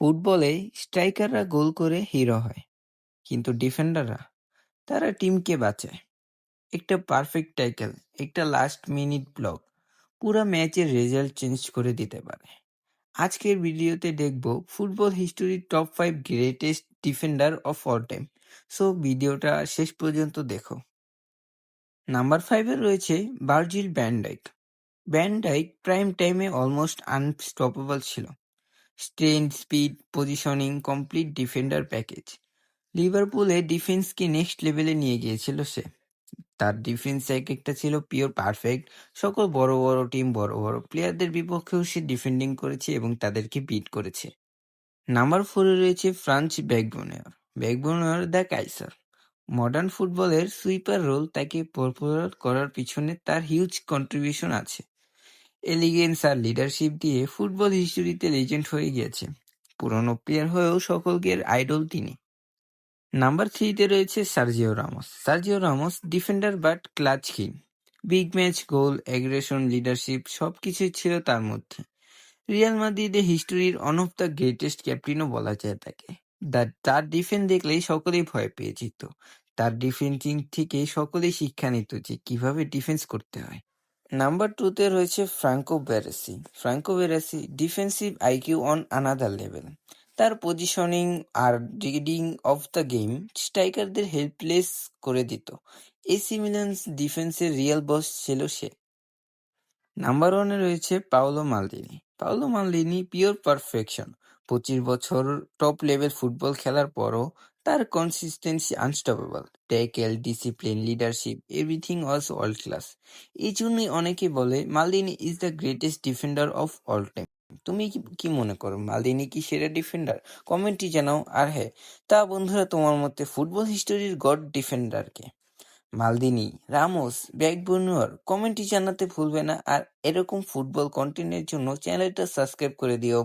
ফুটবলে স্ট্রাইকাররা গোল করে হিরো হয়, কিন্তু ডিফেন্ডাররা তারা টিমকে বাঁচায়। একটা পারফেক্ট ট্যাকল, একটা লাস্ট মিনিট ব্লক পুরো ম্যাচের রেজাল্ট চেঞ্জ করে দিতে পারে। আজকের ভিডিওতে দেখব ফুটবল হিস্টোরির top 5 greatest defender of all time. So ভিডিওটা শেষ পর্যন্ত দেখো। নাম্বার 5-এ রয়েছে Virgil van Dijk. Van Dijk prime টাইমে অলমোস্ট আনস্টপেবল ছিল। Strength, speed, positioning, complete defender package. লিভারপুলে ডিফেন্সকে নেক্সট লেভেলে নিয়ে গিয়েছিল সে। তার ডিফেন্স একটা ছিল পিওর পারফেক্ট। সকল বড় বড় টিম, বড় বড় প্লেয়ারদের বিপক্ষেও সে ডিফেন্ডিং করেছে এবং তাদেরকে বিট করেছে। নাম্বার 4-এ রয়েছে ফ্রাঞ্জ বেকবেনওয়ার। বেকবেনওয়ার দ্য কাইসার। মডার্ন ফুটবলের সুইপার রোল তাকে পপুলার করার পিছনে তার হিউজ কন্ট্রিবিউশন আছে। এলিগেন্স আর লিডারশিপ দিয়ে ফুটবল হিস্টোরিতে লেজেন্ড হয়ে গিয়েছে। পুরনো প্লেয়ার হয়েও সকলের আইডল তিনি। নাম্বার 3-তে রয়েছে Sergio Ramos. Sergio Ramos defender but clutch king. Big match, goal, aggression, leadership সবকিছুই ছিল তার মধ্যে। রিয়াল মাদ্রিদের হিস্টোরির ওয়ান অফ দ্য গ্রেটেস্ট ক্যাপ্টেনও বলা যায় তাকে। তার ডিফেন্স দেখলেই সকলেই ভয় পেয়ে যেত। তার ডিফেন্সিং থেকে সকলেই শিক্ষা নিত যে কিভাবে ডিফেন্স করতে হয়। নাম্বার 2-তে রয়েছে Franco Baresi. Franco Baresi defensive IQ on another level. তার পজিশনিং আর রিডিং অফ দ্য গেম স্ট্রাইকারদের হেল্পলেস করে দিত। এসি মিলান ডিফেন্সের রিয়েল বস ছিল সে। নাম্বার 1-এ রয়েছে Paolo Maldini. Paolo Maldini pure perfection. 25 বছর টপ লেভেল ফুটবল খেলার পরও তার consistency unstoppable. Tackle, discipline, leadership everything was world class. এই জন্যই অনেকে বলে Maldini is the greatest defender of all time. তুমি কি মনে করো, মালদিনি কি সেরা ডিফেন্ডার? কমেন্টে জানাও। আর হ্যাঁ, তা বন্ধুরা, তোমার মতে ফুটবল হিস্টোরির গড ডিফেন্ডারকে? Maldini, Ramos, Beckenbauer? কমেন্টে জানাতে ভুলবে না। আর এরকম ফুটবল কন্টেন্টের জন্য চ্যানেলটা সাবস্ক্রাইব করে দিও।